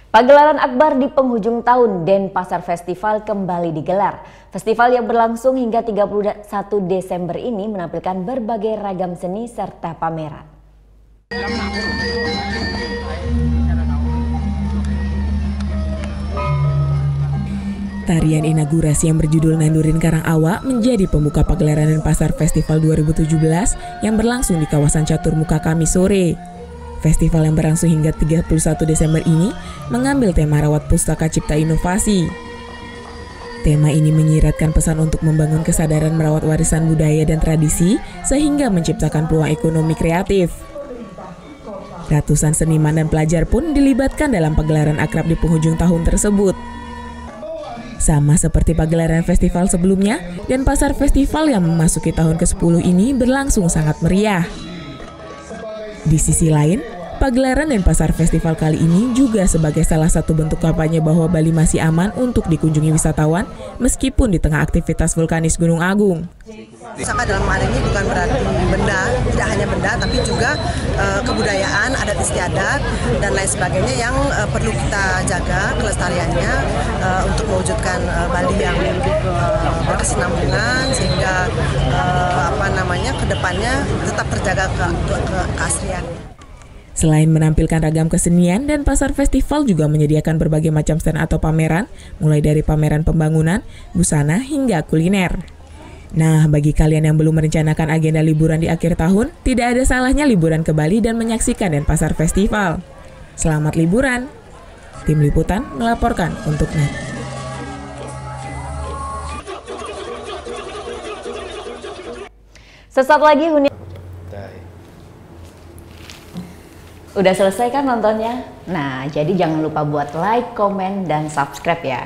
Pagelaran Akbar di penghujung tahun Denpasar Festival kembali digelar. Festival yang berlangsung hingga 31 Desember ini menampilkan berbagai ragam seni serta pameran. Tarian inaugurasi yang berjudul Nandurin Karang Awa menjadi pembuka pagelaran Denpasar Festival 2017 yang berlangsung di kawasan Caturmuka Kamis sore. Festival yang berlangsung hingga 31 Desember ini mengambil tema Rawat Pustaka Cipta Inovasi. Tema ini menyiratkan pesan untuk membangun kesadaran merawat warisan budaya dan tradisi sehingga menciptakan peluang ekonomi kreatif. Ratusan seniman dan pelajar pun dilibatkan dalam pagelaran akrab di penghujung tahun tersebut. Sama seperti pagelaran festival sebelumnya, Denpasar Festival yang memasuki tahun ke-10 ini berlangsung sangat meriah. Di sisi lain, pagelaran Denpasar Festival kali ini juga sebagai salah satu bentuk kampanye bahwa Bali masih aman untuk dikunjungi wisatawan meskipun di tengah aktivitas vulkanis Gunung Agung. Pusaka dalam hal ini bukan berarti benda, tidak hanya benda, tapi juga kebudayaan, adat istiadat, dan lain sebagainya yang perlu kita jaga kelestariannya untuk mewujudkan Bali yang berkesinambungan sehingga kedepannya tetap terjaga keasliannya. Selain menampilkan ragam kesenian, Denpasar Festival juga menyediakan berbagai macam stand atau pameran, mulai dari pameran pembangunan, busana, hingga kuliner. Nah, bagi kalian yang belum merencanakan agenda liburan di akhir tahun, tidak ada salahnya liburan ke Bali dan menyaksikan Denpasar Festival. Selamat liburan! Tim Liputan melaporkan untuk NET. Sesaat lagi Udah selesai kan nontonnya? Nah, jadi jangan lupa buat like, komen, dan subscribe ya.